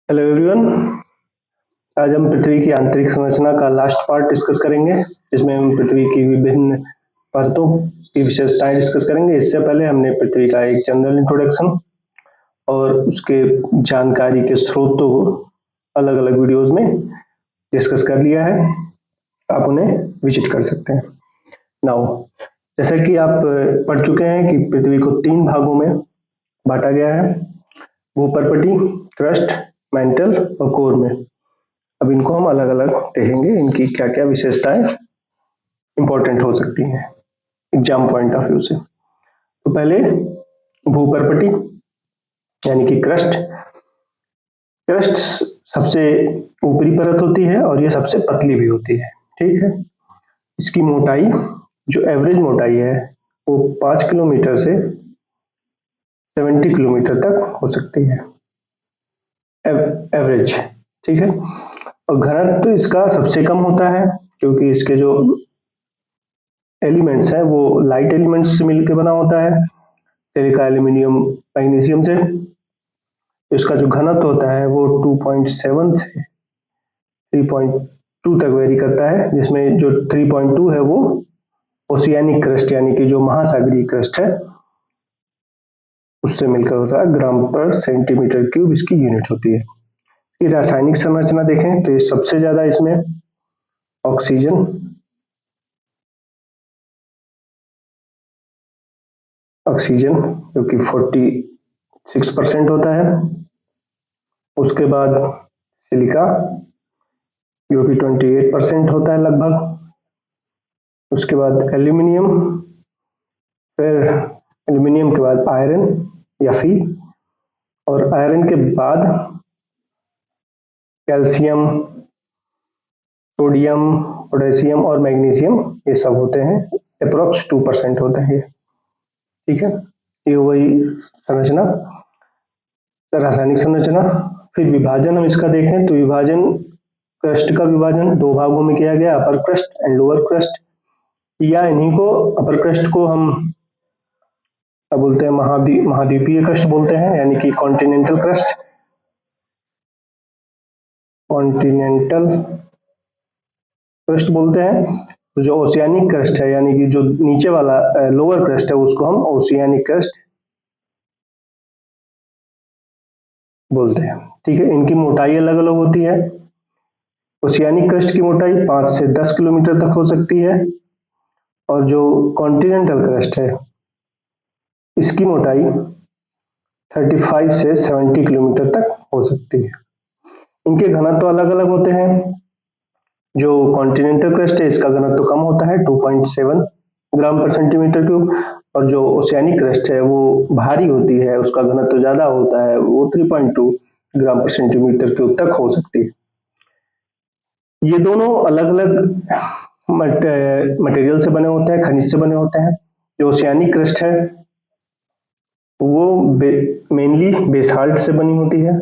Hello everyone. आज हम पृथ्वी की आंतरिक संरचना का लास्ट पार्ट डिस्कस करेंगे, जिसमें हम पृथ्वी की विभिन्न परतों की विशेषताएं डिस्कस करेंगे। इससे पहले हमने पृथ्वी का एक जनरल इंट्रोडक्शन और उसके जानकारी के स्रोतों को अलग अलग वीडियोज में डिस्कस कर लिया है। आप उन्हें विजिट कर सकते हैं। नाउ, जैसा कि आप पढ़ चुके हैं कि पृथ्वी को 3 भागों में बांटा गया है, भूपर्पटी, क्रस्ट, मेंटल और कोर में। अब इनको हम अलग अलग देखेंगे, इनकी क्या क्या विशेषताएं इंपॉर्टेंट हो सकती हैं एग्जाम पॉइंट ऑफ व्यू से। तो पहले भूपर्पटी यानी कि क्रस्ट। क्रस्ट सबसे ऊपरी परत होती है और ये सबसे पतली भी होती है। ठीक है, इसकी मोटाई, जो एवरेज मोटाई है, वो 5 किलोमीटर से 70 किलोमीटर तक हो सकती है, एवरेज। ठीक है, और घनत्व तो इसका सबसे कम होता है, क्योंकि इसके जो एलिमेंट्स हैं वो लाइट एलिमेंट्स से मिलकर बना होता है, सिलिका, एल्यूमिनियम, मैग्नीशियम से। इसका जो घनत्व होता है वो 2.7 से 3.2 तक वेरी करता है, जिसमें जो 3.2 है वो ओशियानिक क्रस्ट यानी कि जो महासागरीय क्रस्ट है उससे मिलकर होता है। ग्राम पर सेंटीमीटर क्यूब इसकी यूनिट होती है। ये रासायनिक संरचना देखें तो ये सबसे ज्यादा इसमें ऑक्सीजन, जो कि 46% होता है। उसके बाद सिलिका, जो कि 28% होता है लगभग। उसके बाद एल्यूमिनियम, फिर एल्यूमिनियम के बाद आयरन या फी, और आयरन के बाद कैल्शियम, सोडियम, पोटेशियम और मैग्नीशियम, ये सब होते हैं। अप्रोक्स 2% होते हैं ये। ठीक है, ये वही संरचना, रासायनिक संरचना। फिर विभाजन हम इसका देखें तो विभाजन, क्रस्ट का विभाजन 2 भागों में किया गया, अपर क्रस्ट एंड लोअर क्रस्ट। या इन्हीं को, अपर क्रस्ट को हम क्या बोलते हैं, महाद्वीपीय क्रस्ट बोलते हैं, यानी कि कॉन्टिनेंटल क्रस्ट। कॉन्टिनेंटल क्रस्ट बोलते हैं। जो ओशियानिक क्रस्ट है, यानी कि जो नीचे वाला लोअर क्रस्ट है, उसको हम ओशियानिक क्रस्ट बोलते हैं। ठीक है, इनकी मोटाई अलग अलग होती है। ओशियानिक क्रस्ट की मोटाई 5 से 10 किलोमीटर तक हो सकती है, और जो कॉन्टिनेंटल क्रस्ट है इसकी मोटाई 35 से 70 किलोमीटर तक हो सकती है। इनके घनत्व तो अलग अलग होते हैं। जो कॉन्टिनेंटल क्रस्ट है इसका घनत्व कम होता है, 2.7 ग्राम पर सेंटीमीटर क्यूब, और जो ओशियानिक क्रस्ट है वो भारी होती है, उसका घनत्व ज्यादा होता है, वो 3.2 ग्राम पर सेंटीमीटर क्यूब तक हो सकती है। ये दोनों अलग अलग मटेरियल से बने होते हैं, खनिज से बने होते हैं। जो ओशियानिक क्रस्ट है वो मेनली बेसाल्ट से बनी होती है,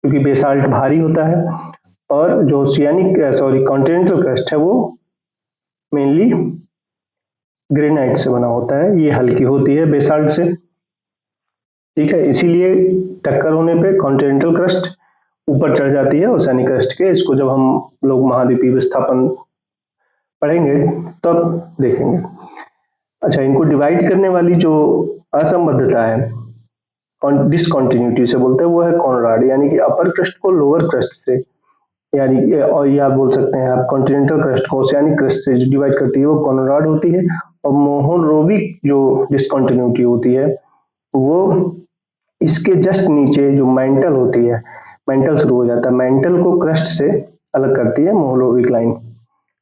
क्योंकि बेसाल्ट भारी होता है। और जो कॉन्टिनेंटल क्रस्ट है वो मेनली ग्रेनाइट से बना होता है, ये हल्की होती है बेसाल्ट से। ठीक है, इसीलिए टक्कर होने पे कॉन्टिनेंटल क्रस्ट ऊपर चढ़ जाती है ओशियानिक क्रस्ट के। इसको जब हम लोग महाद्वीपीय विस्थापन पढ़ेंगे तब देखेंगे। अच्छा, इनको डिवाइड करने वाली जो असंबद्धता है, डिसकॉन्टिन्यूटी से बोलते हैं, वो है कॉनराड, यानी कि अपर क्रस्ट को लोअर क्रस्ट से, यानी और या बोल सकते हैं आप कॉन्टिनेंटल क्रस्ट को ओशियानिक क्रस्ट से जो डिवाइड करती है वो कॉनराड होती है। और मोहोरोविक जो डिसकॉन्टिन्यूटी होती है वो इसके जस्ट नीचे जो मेंटल होती है, मेंटल शुरू हो जाता है, मेंटल को क्रस्ट से अलग करती है मोहोरोविक लाइन।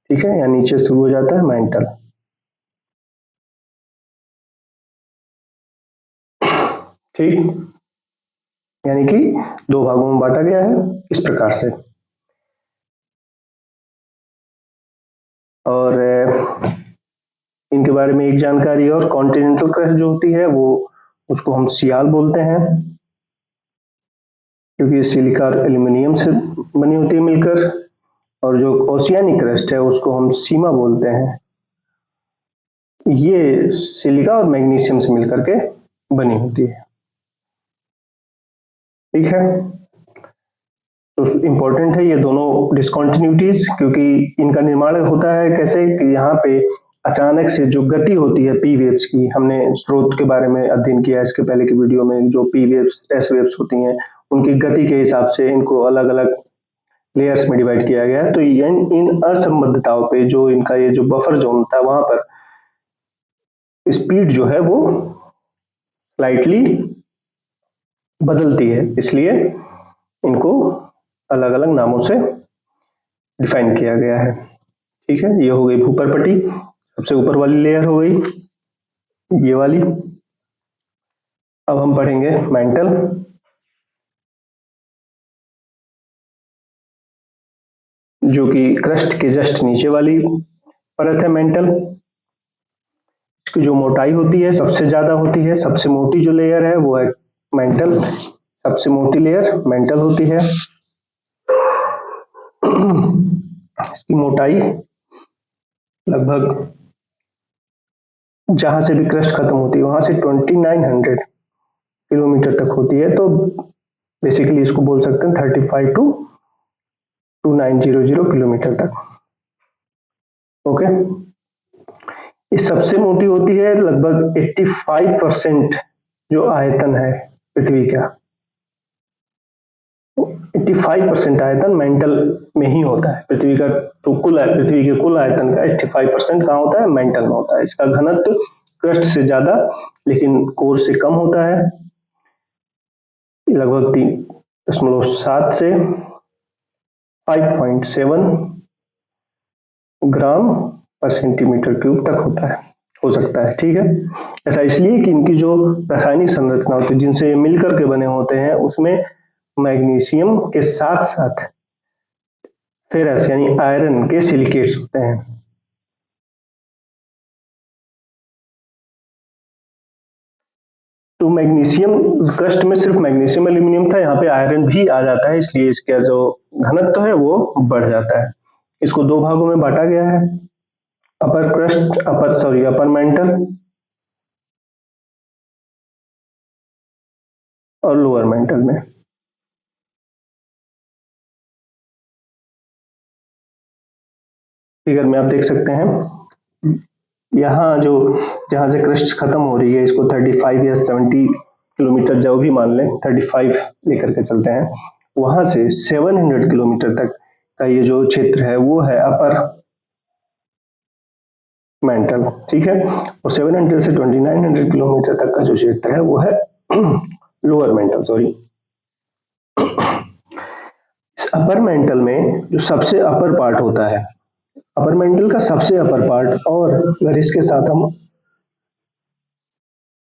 ठीक है, या नीचे शुरू हो जाता है मेंटल। ठीक, यानी कि 2 भागों में बांटा गया है इस प्रकार से। और इनके बारे में एक जानकारी और, कॉन्टिनेंटल क्रस्ट जो होती है वो, उसको हम सियाल बोलते हैं, क्योंकि ये सिलिका और एल्यूमिनियम से बनी होती है मिलकर। और जो ओशियानिक क्रस्ट है उसको हम सीमा बोलते हैं, ये सिलिका और मैग्नीशियम से मिलकर के बनी होती है। ठीक है, तो इम्पोर्टेंट है ये दोनों डिस्कॉन्टिन्यूटीज, क्योंकि इनका निर्माण होता है कैसे कि यहाँ पे अचानक से जो गति होती है पी वेव्स की, हमने स्रोत के बारे में अध्ययन किया इसके पहले की वीडियो में, जो पी वेव्स एस वेव्स होती हैं उनकी गति के हिसाब से इनको अलग अलग लेयर्स में डिवाइड किया गया है। तो इन असंबद्धताओं पे जो इनका ये जो बफर जोन था वहां पर स्पीड जो है वो स्लाइटली बदलती है, इसलिए इनको अलग अलग नामों से डिफाइन किया गया है। ठीक है, ये हो गई भूपरपट्टी, सबसे ऊपर वाली लेयर हो गई ये वाली। अब हम पढ़ेंगे मेंटल, जो कि क्रस्ट के जस्ट नीचे वाली परत है मेंटल। इसकी जो मोटाई होती है सबसे ज्यादा होती है, सबसे मोटी जो लेयर है वो है मेंटल, सबसे मोटी लेयर मेंटल होती है। इसकी मोटाई लगभग जहां से भी क्रस्ट खत्म होती है वहां से 2900 किलोमीटर तक होती है, तो बेसिकली इसको बोल सकते हैं 35 टू 2900 किलोमीटर तक। ओके, ये सबसे मोटी होती है, लगभग 85% जो आयतन है पृथ्वी का, 85% आयतन मेंटल में ही होता है। पृथ्वी का तो पृथ्वी के कुल आयतन का 85% कहाँ होता है? मेंटल में होता है। इसका घनत्व क्रस्ट से ज्यादा लेकिन कोर से कम होता है, लगभग 3.7 से 5.7 ग्राम पर सेंटीमीटर क्यूब तक हो सकता है। ठीक है, ऐसा इसलिए कि इनकी जो रासायनिक संरचना होती है जिनसे ये मिलकर के बने होते हैं उसमें मैग्नीशियम के साथ साथ फेरस यानी आयरन के सिलिकेट्स होते हैं। तो मैग्नीशियम क्रस्ट में सिर्फ मैग्नीशियम एल्यूमिनियम था, यहाँ पे आयरन भी आ जाता है, इसलिए इसका जो घनत्व है वो बढ़ जाता है। इसको दो भागों में बांटा गया है, अपर मेंटल और लोअर मेंटल में। फिगर में आप देख सकते हैं, यहाँ जो जहां से क्रस्ट खत्म हो रही है इसको 35 या 70 किलोमीटर जो भी मान लें, 35 लेकर के चलते हैं, वहां से 700 किलोमीटर तक का ये जो क्षेत्र है वो है अपर मेंटल। ठीक है, और 700 से 2900 किलोमीटर तक का जो क्षेत्र है वो है लोअर मेंटल। सॉरी, इस अपर मेंटल में जो सबसे अपर पार्ट होता है, अपर मेंटल का सबसे अपर पार्ट, और अगर इसके साथ हम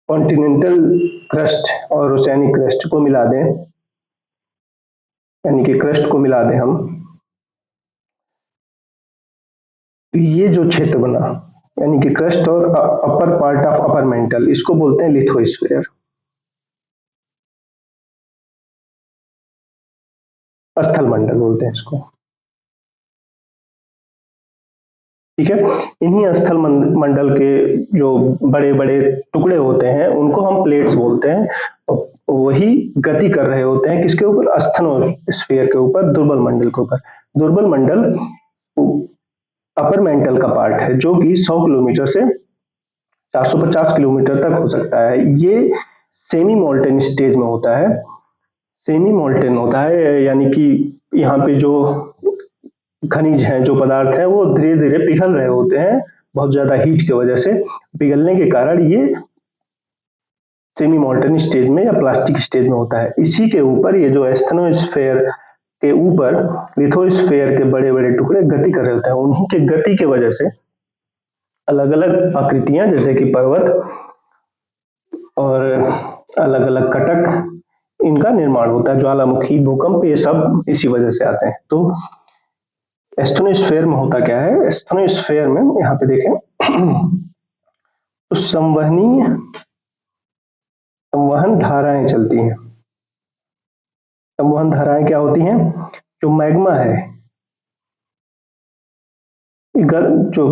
कॉन्टिनेंटल क्रस्ट और ओशियानिक क्रस्ट को मिला दें, यानी कि क्रस्ट को मिला दें हम, ये जो क्षेत्र बना यानी कि क्रस्ट और upper part of upper mantle, इसको बोलते हैं लिथोस्फीयर, स्थल मंडल बोलते हैं इसको। ठीक है, इन्हीं स्थल मंडल के जो बड़े बड़े टुकड़े होते हैं उनको हम प्लेट्स बोलते हैं, वही गति कर रहे होते हैं किसके ऊपर? स्थनोस्फीयर के ऊपर, दुर्बल मंडल के ऊपर। दुर्बल मंडल अपर मेंटल का पार्ट है जो कि 100 किलोमीटर से 450 किलोमीटर तक हो सकता है। ये सेमी मोल्टेन स्टेज में होता है, सेमी मोल्टेन होता है, यानी कि यहाँ पे जो खनिज हैं, जो पदार्थ हैं, वो धीरे धीरे पिघल रहे होते हैं, बहुत ज्यादा हीट की वजह से पिघलने के कारण ये सेमी मोल्टेन स्टेज में या प्लास्टिक स्टेज में होता है। इसी के ऊपर ये जो स्थनोस्फीयर के ऊपर लिथोस्फीयर के बड़े बड़े टुकड़े गति कर रहे होते हैं, उन्हीं के गति की वजह से अलग अलग आकृतियां जैसे कि पर्वत और अलग अलग कटक, इनका निर्माण होता है। ज्वालामुखी, भूकंप, ये सब इसी वजह से आते हैं। तो एस्थनोस्फीयर में होता क्या है? एस्थनोस्फीयर में यहाँ पे देखें तो संवहन धाराएं चलती हैं। संवहन धाराएं क्या होती हैं? जो मैग्मा है, जो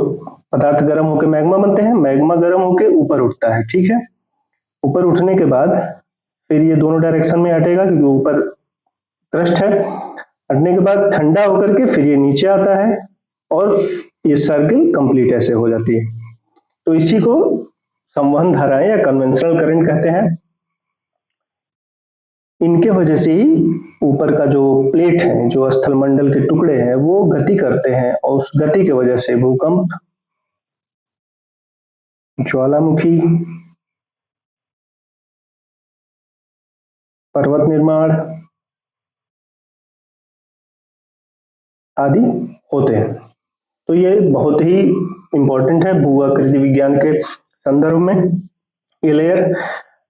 पदार्थ गर्म होकर मैग्मा बनते हैं, मैग्मा गर्म होकर ऊपर उठता है। ठीक है, ऊपर उठने के बाद फिर ये दोनों डायरेक्शन में हटेगा क्योंकि ऊपर क्रस्ट है। हटने के बाद ठंडा होकर के फिर ये नीचे आता है और ये सर्किल कंप्लीट ऐसे हो जाती है। तो इसी को संवहन धाराएं या कन्वेंशनल करंट कहते हैं। इनके वजह से ही ऊपर का जो प्लेट है, जो स्थलमंडल के टुकड़े हैं, वो गति करते हैं और उस गति की वजह से भूकंप, ज्वालामुखी, पर्वत निर्माण आदि होते हैं। तो ये बहुत ही इंपॉर्टेंट है भूआकृति विज्ञान के संदर्भ में। ये लेयर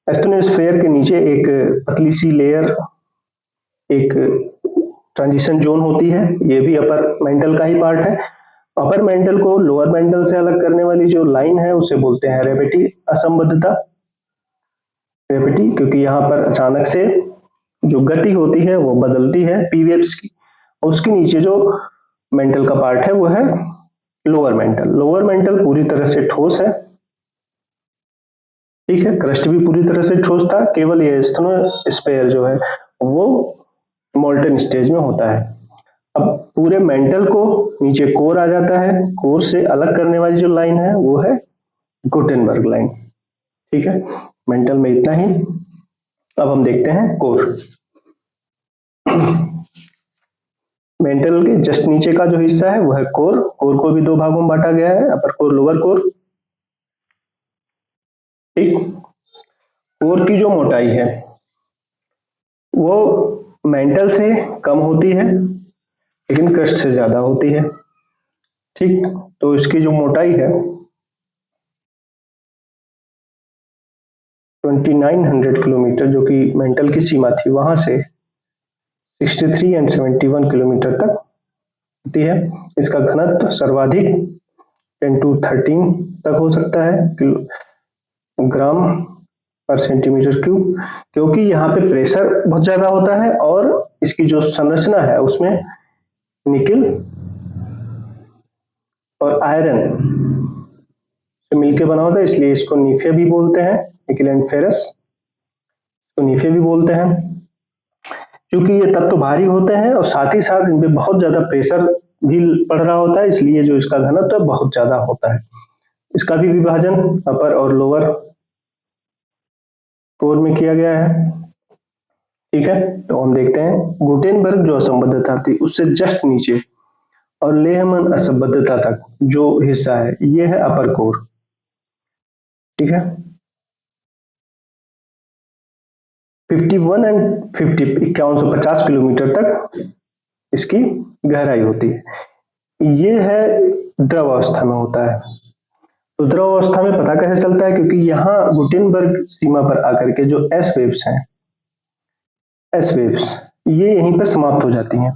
एस्ट्रोनोस्फेयर के नीचे एक पतली सी लेयर, एक ट्रांजिशन जोन होती है। ये भी अपर मेंटल का ही पार्ट है। अपर मेंटल को लोअर मेंटल से अलग करने वाली जो लाइन है उसे बोलते हैं रेपेटी असंबद्धता। रेपेटी क्योंकि यहाँ पर अचानक से जो गति होती है वो बदलती है पी वेव्स की। उसके नीचे जो मेंटल का पार्ट है वो है लोअर मेंटल। लोअर मेंटल पूरी तरह से ठोस है, ठीक है। क्रस्ट भी पूरी तरह से ठोस था, केवल ये एस्ट्रोनोस्फेयर जो है वो मोल्टन स्टेज में होता है। अब पूरे मेंटल को नीचे कोर आ जाता है। कोर से अलग करने वाली जो लाइन है वो है गुटेनबर्ग लाइन, ठीक है। मेंटल में इतना ही। अब हम देखते हैं कोर। मेंटल के जस्ट नीचे का जो हिस्सा है वो है कोर। कोर को भी दो भागों में बांटा गया है, अपर कोर, लोअर कोर, ठीक। कोर की जो मोटाई है वो मेंटल से कम होती है लेकिन क्रस्ट से ज्यादा होती है, ठीक। तो इसकी जो मोटाई है 2900 किलोमीटर, जो कि मेंटल की सीमा थी, वहां से 63 एंड 71 किलोमीटर तक होती है। इसका घनत्व सर्वाधिक 10 to 13 तक हो सकता है ग्राम पर सेंटीमीटर क्यूब, क्योंकि यहाँ पे प्रेशर बहुत ज्यादा होता है और इसकी जो संरचना है उसमें निकिल और आयरन से मिलकर बना होता है, इसलिए इसको नीफे भी बोलते हैं। निकिल एंड फेरस तो नीफे भी बोलते हैं। क्योंकि ये तत्व भारी होते हैं और साथ ही साथ इनपे बहुत ज्यादा प्रेशर भी पड़ रहा होता है, इसलिए जो इसका घनत्व बहुत ज्यादा होता है। इसका भी विभाजन अपर और लोअर कोर में किया गया है, ठीक है। तो हम देखते हैं गुटेनबर्ग जो असंबद्धता थी उससे जस्ट नीचे और लेहमन असंबद्धता तक जो हिस्सा है ये है अपर कोर, ठीक है। 51 एंड 5150 किलोमीटर तक इसकी गहराई होती है। ये है द्रव अवस्था में होता है। तो द्रव अवस्था में पता कैसे चलता है, क्योंकि यहाँ गुटेनबर्ग सीमा पर आकर के जो एस वेव्स हैं, एस वेव्स ये यहीं पर समाप्त हो जाती हैं,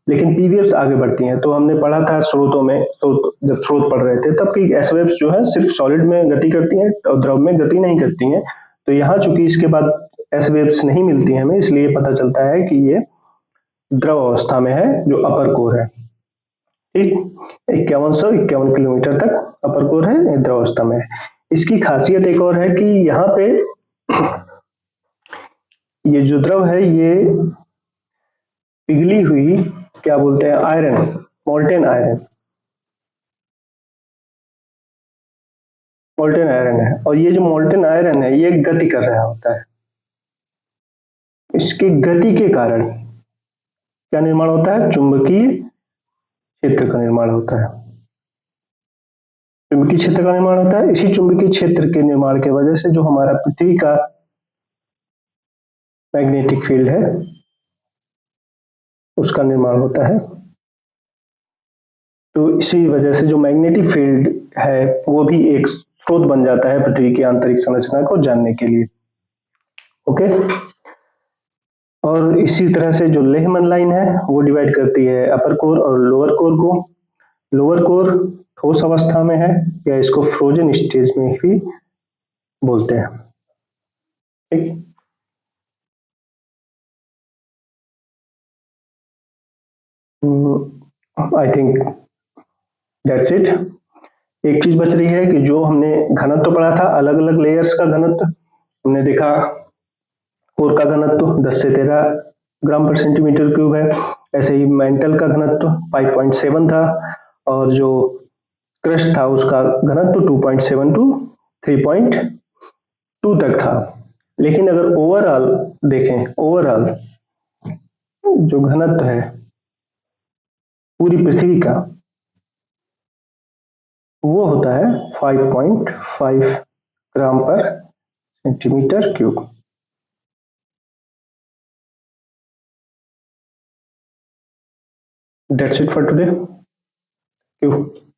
लेकिन पी वेव्स आगे बढ़ती हैं। तो हमने पढ़ा था स्रोतों में, जब स्रोत पढ़ रहे थे तब की एस वेव्स जो है सिर्फ सॉलिड में गति करती हैं और द्रव में गति नहीं करती हैं। तो यहाँ चूंकि इसके बाद एस वेव्स नहीं मिलती हैं हमें, इसलिए पता चलता है कि ये द्रव अवस्था में है जो अपर कोर है, ठीक। 5151 किलोमीटर तक अपर कोर है, ये द्रव अवस्था में है। इसकी खासियत एक और है कि यहाँ पे ये जो द्रव है ये पिघली हुई क्या बोलते हैं iron, molten iron, molten iron है। और ये जो मोल्टेन आयरन है ये गति कर रहा होता है। इसकी गति के कारण क्या निर्माण होता है, चुंबकीय क्षेत्र का निर्माण होता है। चुंबकीय क्षेत्र का निर्माण होता है। इसी चुंबकीय क्षेत्र के निर्माण की वजह से जो हमारा पृथ्वी का मैग्नेटिक फील्ड है उसका निर्माण होता है। तो इसी वजह से जो मैग्नेटिक फील्ड है वो भी एक स्रोत बन जाता है पृथ्वी की आंतरिक संरचना को जानने के लिए, ओके। और इसी तरह से जो लेहमन लाइन है वो डिवाइड करती है अपर कोर और लोअर कोर को। लोअर कोर ठोस अवस्था में है या इसको फ्रोजन स्टेज में भी बोलते हैं, ठीक। I think that's it. एक चीज बच रही है कि जो हमने घनत्व पढ़ा था, अलग अलग लेयर्स का घनत्व हमने देखा। कोर का घनत्व 10 से 13 ग्राम पर सेंटीमीटर क्यूब है। ऐसे ही मेंटल का घनत्व 5.7 था और जो क्रस्ट था उसका घनत्व 2.7 टू 3.2 तक था। लेकिन अगर ओवरऑल देखें, ओवरऑल जो घनत्व है पूरी पृथ्वी का वो होता है 5.5 ग्राम पर centimetre cube. That's it for today. Thank you.